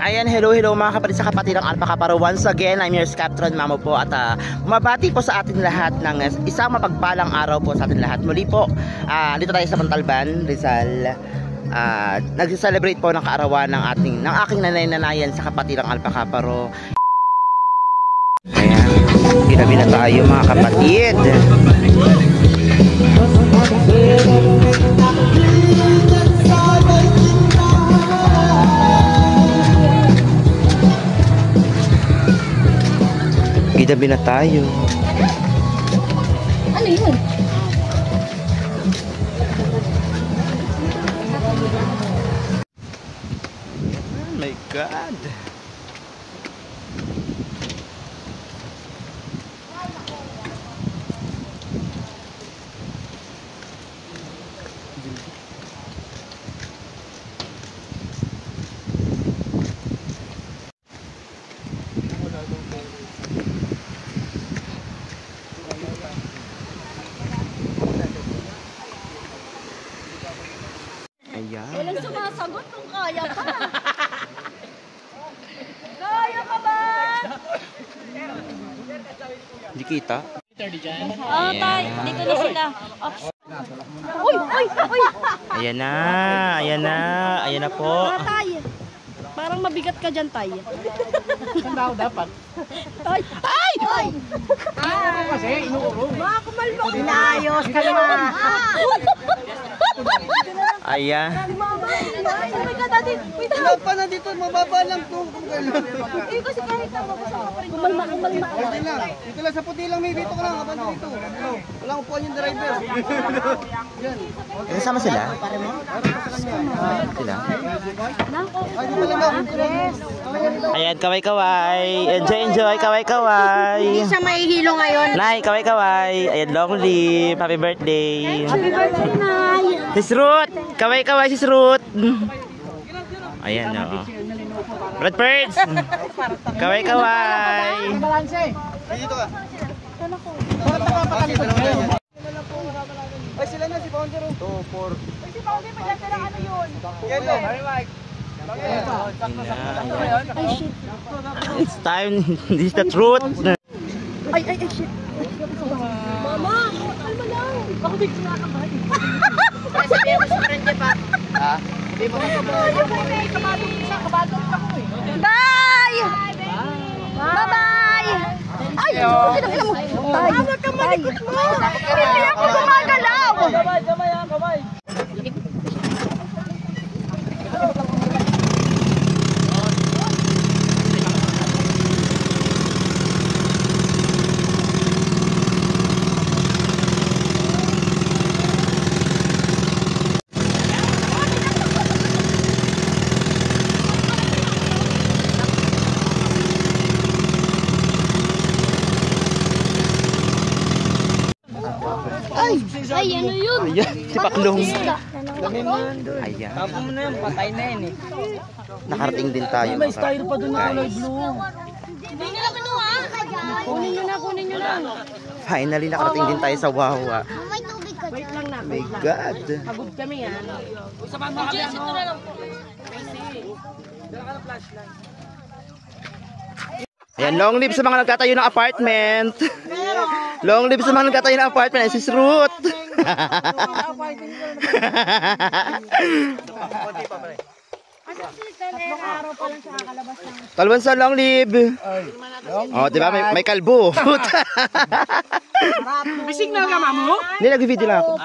Ayan, hello mga kapatid sa Kapatiran Alpaca Paro. Once again, I'm your Captain Mamo po at mabati po sa atin lahat ng isang mapagpalang araw po sa atin lahat. Muli po, dito tayo sa Montalban, Rizal. Nag-celebrate po ng kaarawan ng aking nanay-nanayan sa Kapatiran Alpaca Paro. Ayan, ginabi na tayo mga kapatid. Gidabi na tayo. Ano yun? Oh my God. Ayan. Walang sumasagot kung kaya ka. Kaya ka ba? Hindi kita. Tay, dito na sila. Uy, uy, uy. Ayan na, ayan na, ayan na po. Tay, parang mabigat ka dyan, Tay. Saan daw dapat? Tay, Tay! Tay! Kasi inuurong. Mga kumalbang. Inayos ka naman. Ayan. Sabay ka dati. Wait, Pa na dito, mababa lang to. eh, kasi kahit na mabasa ka pa rin. Kumalma. Pwede lang. Dito lang sa puti lang, may dito ka lang. Habang dito. Walang upuan yung driver. Kasama sila? Sila? Ay, di pala lang. Ayan, kaway-kaway. Enjoy, kaway-kaway. Hindi siya mahihilo ngayon. Nay, kaway-kaway. Ayan, long live. Happy birthday. Happy birthday, Nay. Sis Ruth. Kaway-kaway, Sis Ruth. Ayan, o. Red Birds. Kaway-kaway. Dito ka. Bakit nakapatalikod kayo? Ay, sila na, si Bounder. 2, 4. Ay, si Pauli, maganda lang ano yun. Yan o. Mike. Ay, shit. It's time. This is the truth. Ay, shit. Mama, kalma lang. Ako din sinakabay. Ay, sabihin mo sa friend niya pa. Ha? Hindi mo kabadong isa, kabadong ako eh. Bye! Bye-bye! Ay, kinakila mo. Tay, huwag kang malikot mo. Hindi ako gumagalaw. Kamay. Ay, ano yun? Ayan, si Paklong. Ayan. Tapo mo na yan, patay na yan eh. Nakarating din tayo. May style pa dun na kulay blue. Hindi nila kinuha. Kunin nyo na. Finally, nakarating din tayo sa Wawa. May tubig ka dyan. Wait lang na. My God. Pagod kami yan. Jess, ito na lang po. Ayan, long live sa mga nagtatayo ng apartment. Long live sa mga nagtatayo ng apartment. Sis Ruth. Talban sa long live. Oh, di ba? May kalbo. Bisig na ka, mamo? Hindi, nag-video lang ako.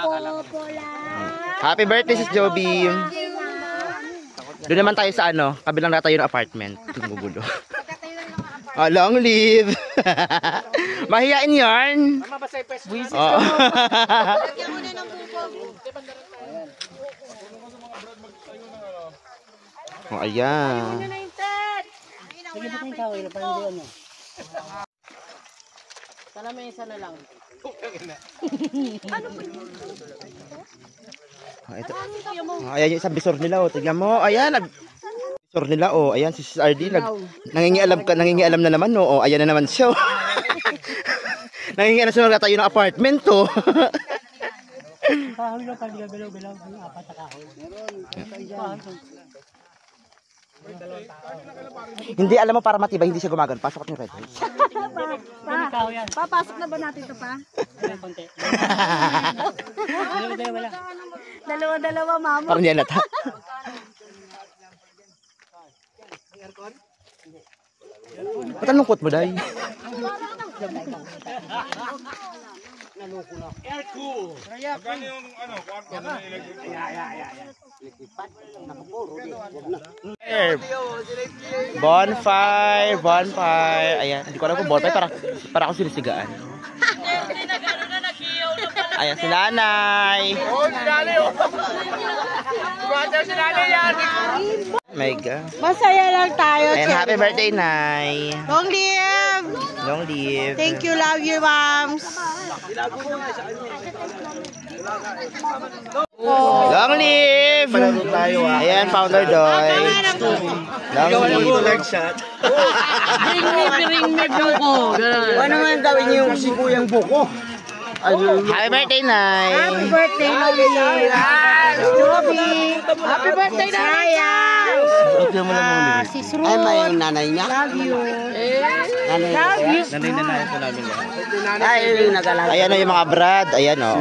Happy birthday, Sis Joby. Doon naman tayo sa kabilang nagtatayo ng apartment. Tumugulo. Oh, long live. Mahiyain yarn. Oh. Oh, ayan. Sana may isa na lang. Oh, ito. Oh, ayan yung isang bisor nila. Oh. Tignan mo. Ayan. Bisor nila. Oh. Ayan si Sis RD. Nangingialam na naman. Oh. Ayan na naman siya. Nangingialam siya tayo ng apartment. Oh. Kahoy lang pag gagalaw-galaw. Apat na kahoy. Hindi, alam mo, para matibay, hindi siya gumagano. Pasok niyo, Red. Papasok na ba natin ito pa? Dalawa-dalawa, mama. Parang yan nata. Ba't ang lungkot mo, Day? Bonfire, bonfire. Ayan, hindi ko alam kung bonfire. Para ako sinisigaan. Ayan, si Nanay. Oh, si Nanay. Si Nanay yan. My God. Masaya lang tayo. Ayan, happy birthday, Nay. Long live! Long live. Thank you, love you, moms. Long live! Ayan, Founder Doy. Long live. Bring me buko. Ano nga gawin niyo yung sibuyang buko? Happy birthday, Nay. Happy birthday, Long live. Joby. Happy birthday, Ryan. Sis Ruth. Ay, may nanay niya? Love you. Nanay Ay, nag-alaga. Ayan o yung mga brad. Ayan o.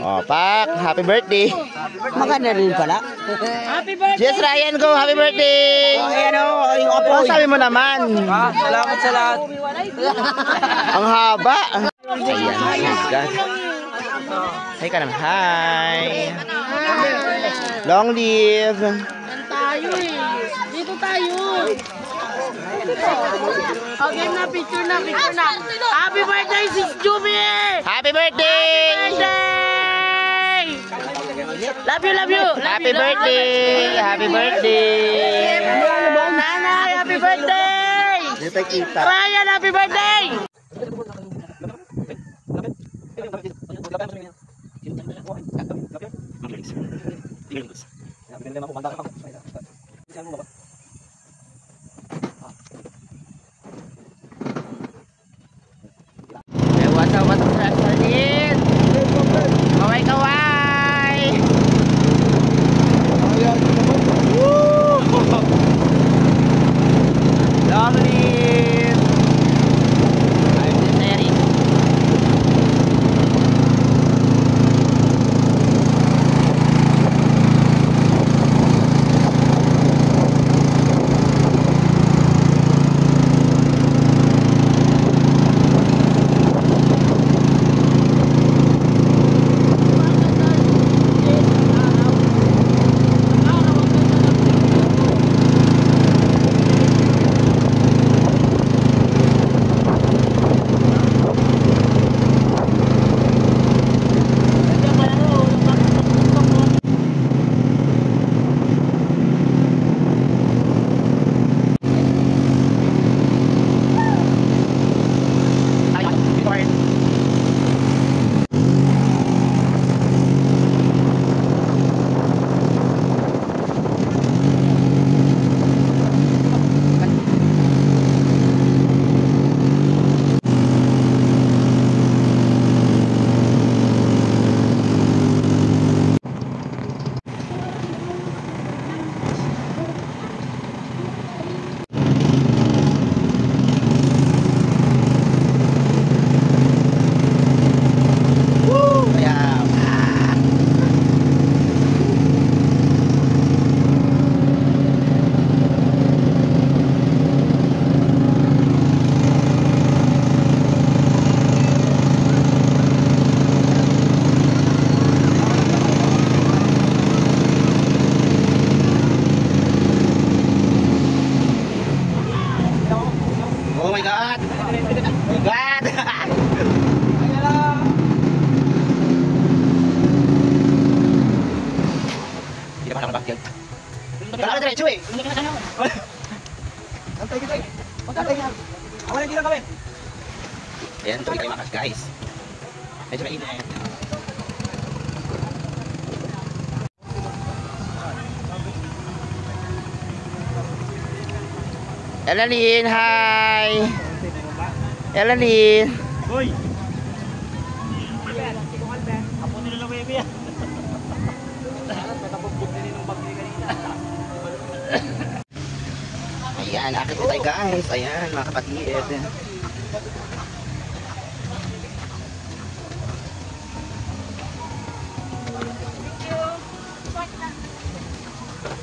Oh, Pak, happy birthday. Maganda rin pala. Happy birthday. Yes, Ryan, go. Happy birthday. Ayan o, yung apo. Ano sabi mo naman? Salamat sa lahat. Ang haba. Ayan, oh my God. Hi ka naman. Hi. Long live. Tayo eh. Dito tayo. Okay na, picture na. Happy birthday, Sis Juby! Happy birthday. Love you. Happy birthday. Happy birthday. Nanay, happy birthday! Dito kita. Ryan, happy birthday! What's up, Sardin? Kaway. Woo! Long live. I'm just Eric. Kailangan diretso eh. Antay kita eh. Antay nga. Awan hindi lang kami. Ayan, tuloy tayo makas guys. Medyo mainit. Elanin, hi! Elanin! Hoy! Apo nila lang baby yan. Ayan, akit tayo guys. Ayan, mga kapatid.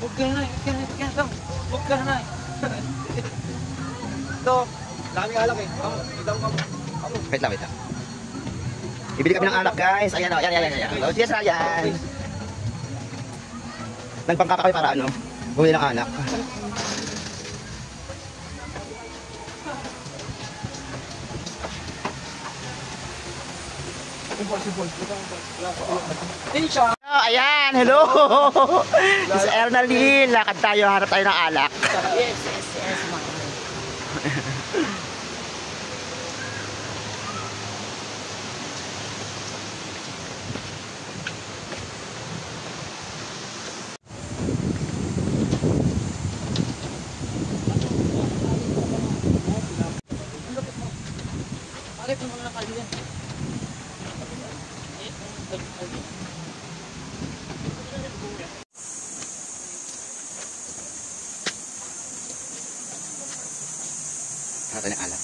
Huwag ka na, huwag ka na. Ito, dami alak eh. Ikaw ka mo. Wait lang, wait lang. Bibili kami ng alak guys. Ayan o, ayan. Oh, yes, ayan. Nagpangkaka kami para ano, bumili ng alak. Oh, ayan, hello! Miss Ernaline, lakad tayo, harap tayo ng alak. Yes, ma'am. Harap tayo ng alak.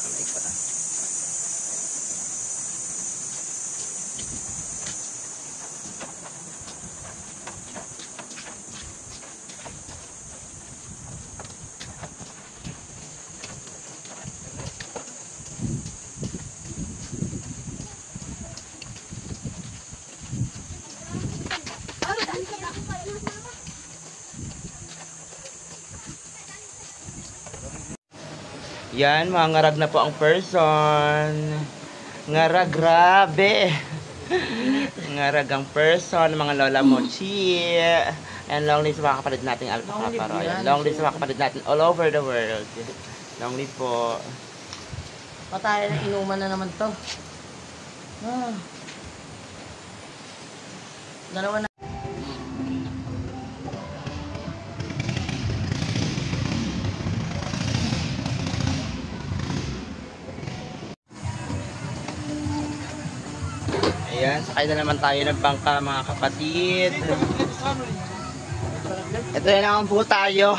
Maik pa tayo. Yan, mga ngarag na po ang person. Ngarag, grabe. Ngarag ang person, mga lola mochi. And long live sa mga kapatid nating alpaca paro. Long live sa mga kapatid natin all over the world. Long live po. Patay ng inuman na naman to. Dalawa na. Ayan, sakay na naman tayo ng bangka mga kapatid. Ito na naman po tayo.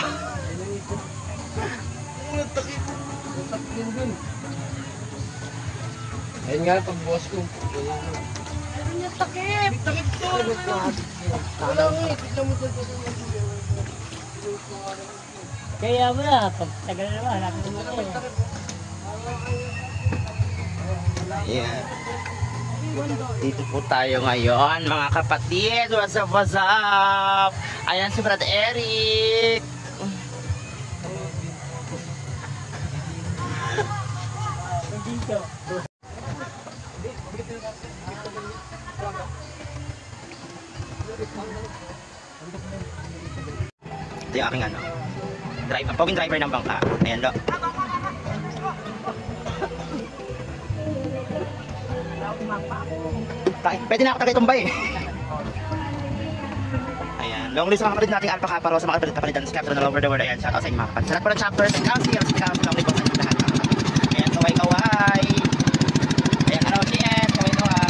Ayun nga, pag boss ko. Ano yung takip? Takip to! Wala nga eh, tignan mo dito. Kaya mo na, pag tagal na naman, hanapin mo na Ayan. Dito po tayo ngayon mga kapatid. What's up, what's up? Ayan si Brad Eric. dito. Ito yung aking ano, driver, poging driver ng bangka. Ayan lo. Pwede na ako tagay-tumbay eh. Ayan, long list mga kapatid nating alpaca paro sa mga kapatid ng Captain all over the world. Ayan, shout out sa inyo mga kapatid. Sa lahat po ng chapters, and council, long list po sa inyo lahat mga kapatid. Ayan, kaway-kaway. Ayan, hello, GS, kaway-kaway.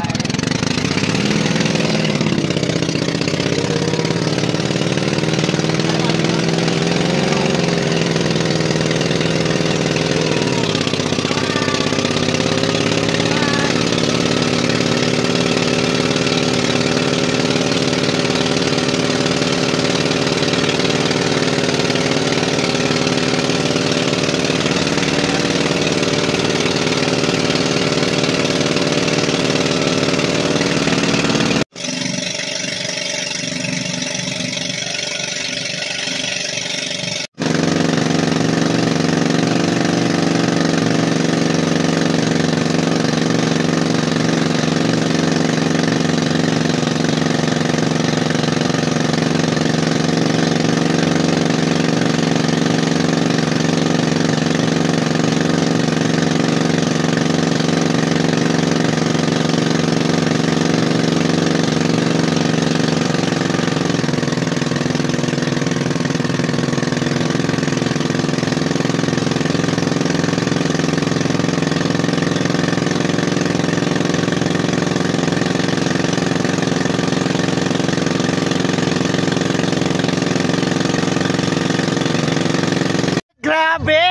Grabe!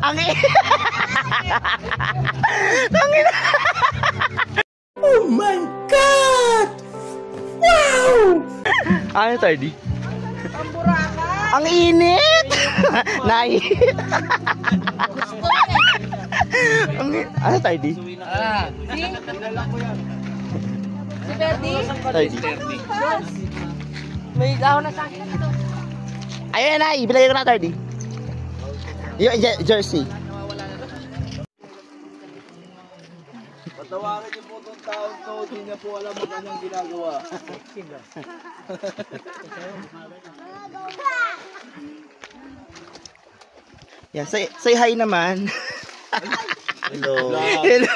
Ang Oh my God! Wow! Ano tayo di? Ang buraka. Ang init! Nay! Ano tayo di? Si Bertie? Tayo di? May ilaw na sa akin ito. Ayun na, ibilagay ko na tayo di. Yung jersey. Patawarin niyo po itong taon to, hindi niya po alam ang kanyang ginagawa. Yeah, say hi naman. Hello. Hello.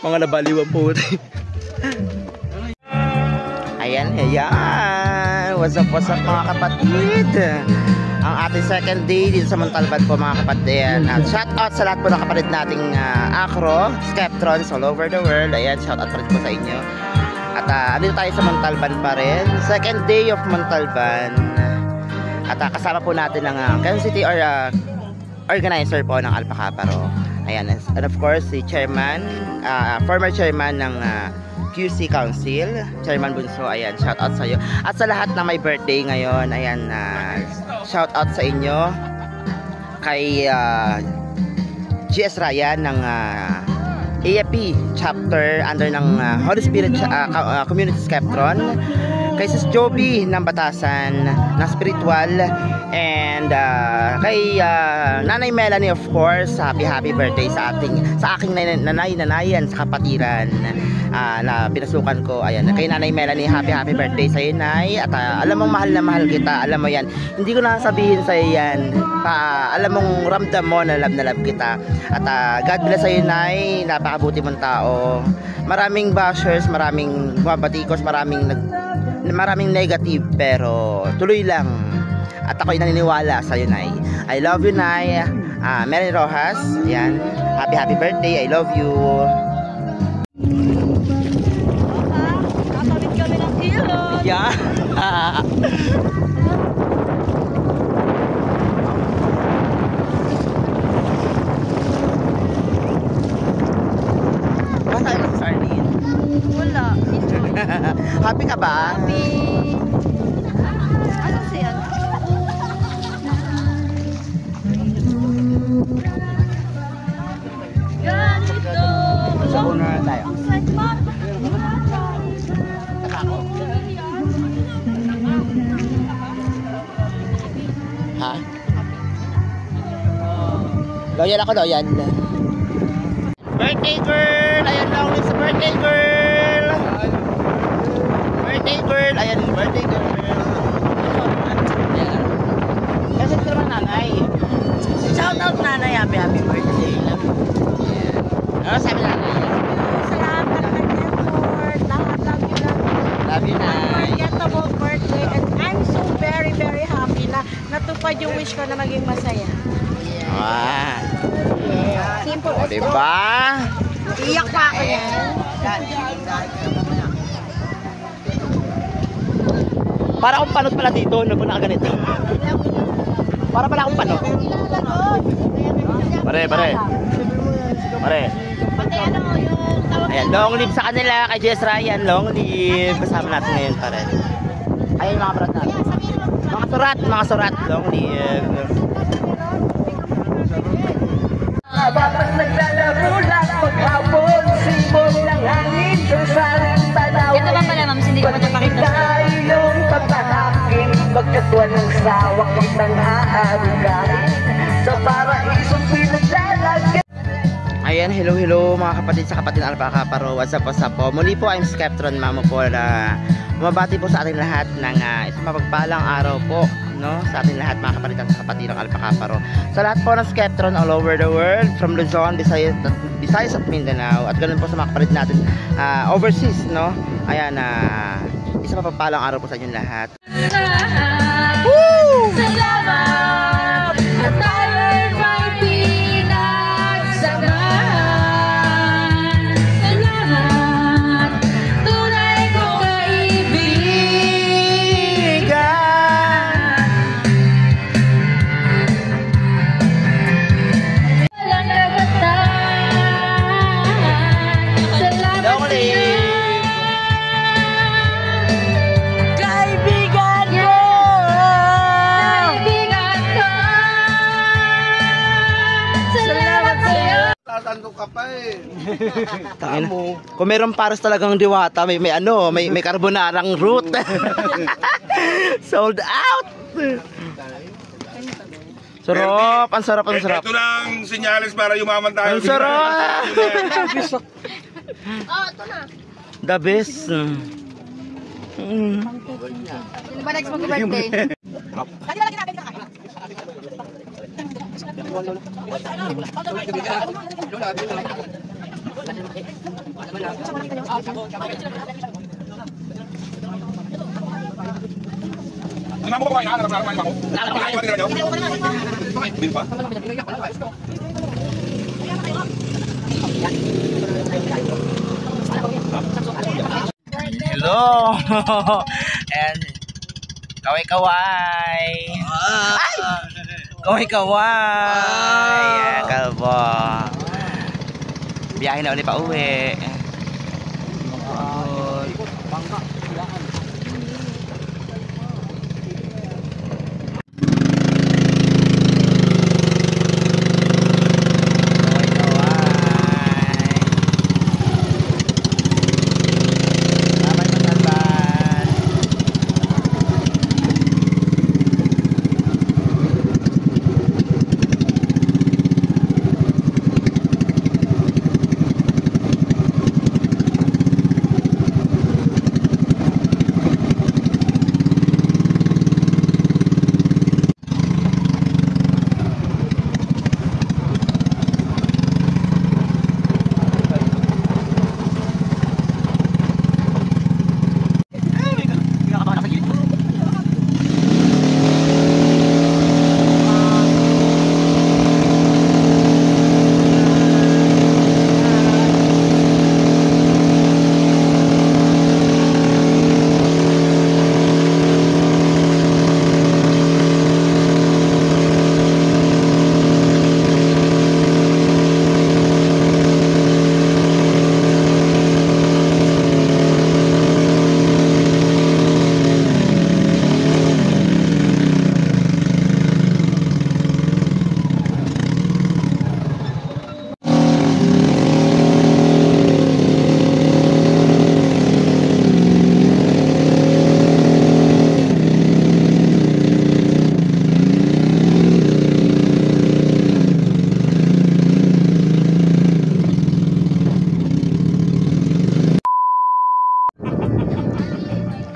Mga nabaliwan po. Ayan. What's up mga kapatid? Ang ating second day dito sa Montalban po mga kapatid. At shout out sa lahat po ng kapatid nating Acro, Skeptrons all over the world. Ayan, shout out pa rin po sa inyo. At dito tayo sa Montalban pa rin. Second day of Montalban. At kasama po natin ang Quezon City organizer po ng Alpha Kaparo. Ayan, and of course si chairman, former chairman ng QC Council, Chairman Bunso. Ayan, shout out sa iyo. At sa lahat na may birthday ngayon, ayan, shout out sa inyo. Kay GS Ryan ng AFP chapter under ng Holy Spirit Community Skeptron. Kay Sis Joby ng Batasan na spiritual, and kay Nanay Melanie, of course, happy birthday sa aking nanayan sa kapatiran na pinasukan ko. Ayan, kay Nanay Melanie, happy birthday sa iyo, Nay. At alam mong mahal na mahal kita, alam mo yan, hindi ko na sabihin sa iyo yan, alam mong ramdam mo na love kita. At God bless sa iyo, Nay, napakabuti mong tao. Maraming bashers, maraming bumabatikos, maraming negative, pero tuloy lang. At ako'y naniniwala sa iyo, Nay. I love you, Nay. Melanie Rojas, yan. Happy birthday. I love you. Kakawit kami ng ilog. Yeah. Basta yung sardine. Wala. Happy ka ba? Happy. Ano siya? Ganito. Sa una tayo. Ang side map. Ha? Loyal ako, loyal. Birthday girl! Ayan lang ulit sa birthday girl! Birthday girl! Ayan, birthday girl! Ayan. Kasi ito naman nanay. Shout out nanay, happy birthday. Ano sabi nanay? Salamat sa effort. Lahat love you, Nay. Unforgettable birthday, and I'm so very happy na natupad yung wish ko na maging masaya. Ah. Simple O, as diba? Iyak pa ako yan. Para akong panot pala dito, no, kung nakaganito. Para pala akong panot. Pare. Pati ano yung tawag. Ayan, long live sa kanila, kay Jess Ryan, long live. Kasama natin ngayon, pare. Ayan yung mga parat natin. Mga surat, long live. Batas naglalaro lang maghapon, sipon ng hangin sa saling tanaw. Ito ba pala, ma'am? Hindi ko pa napakita. Tayong pagtahakin, pagkat walang sawak ng aarugain sa paraisong pinaglalagyan. Ayan, hello mga kapatid sa kapatid ng Alpha Kaparo. What's up po? Muli po, I'm Skeptron Mamo po, na bumabati po sa ating lahat ng isang mapagpalang araw po, no? Sa ating lahat mga kapatid sa kapatid ng Alpha Kaparo. Sa lahat po ng Skeptron all over the world, from Luzon, Visayas at Mindanao, at ganoon po sa mga kapatid natin overseas, no? Ayan, isang mapagpalang araw po sa inyong lahat. Woo! Salamat at tayo'y may pinagsamahan. Salamat, tunay kong kaibigan. Kung meron pares talagang diwata, may carbonarang root. Sold out. Sarap, ang sarap, ang sarap. Ito lang senyales para yumaman tayo. Ang sarap. Ito na. The best. Sino ba next mag-birthday? Mamo ko kayo, harap na mamo. Bil pa. Hello. And kaway-kaway. Ay! Kaway-kaway. Kalbo. Biyahe na ulit pa uwi.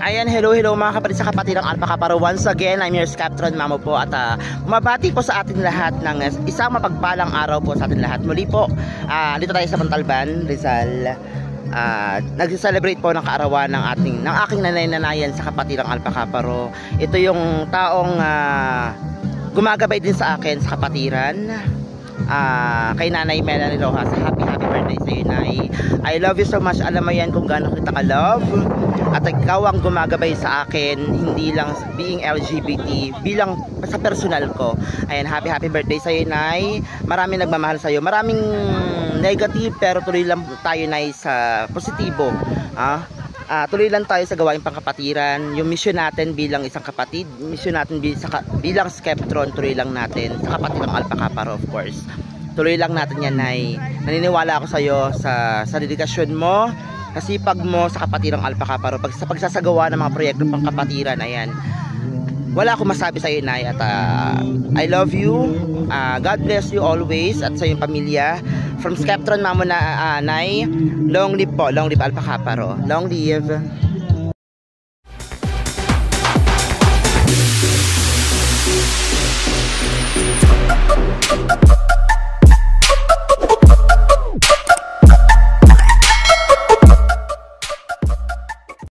Ayan, hello mga kapatid sa kapatid ng Alpha Kaparo. Once again, I'm your Captain Mamo po at mabati po sa atin lahat ng isang mapagpalang araw po sa atin lahat. Muli po, dito tayo sa Montalban, Rizal. Nag-celebrate po ng kaarawan ng aking nanay-nanayan sa kapatid ng Alpha Kaparo. Ito yung taong gumagabay din sa akin sa kapatiran. Kay Nanay Melanie Rojas, happy birthday sa iyo, Nay. I love you so much. Alam mo yan kung gaano kita ka-love. At ikaw ang gumagabay sa akin, hindi lang being LGBT, bilang sa personal ko. Ayan, happy birthday sa iyo, Nay. Maraming nagmamahal sa iyo. Maraming negative, pero tuloy lang tayo, Nay, sa positibo. Tuloy lang tayo sa gawaing pangkapatiran. Yung mission natin bilang isang kapatid, mission natin bilang Skeptron, tuloy lang natin sa kapatid ng Alpha Kaparo, of course. Tuloy lang natin yan, Nay. Naniniwala ako sa iyo sa dedikasyon mo, kasipag mo sa kapatid ng Alpha Kaparo, sa pagsasagawa ng mga proyekto pangkapatiran. Ayan, wala akong masabi sa iyo, Nay. At I love you. God bless you always at sa iyong pamilya. From Skeptron Mamo na, Nay. Long live po, long live Alpha Kaparo. Long live.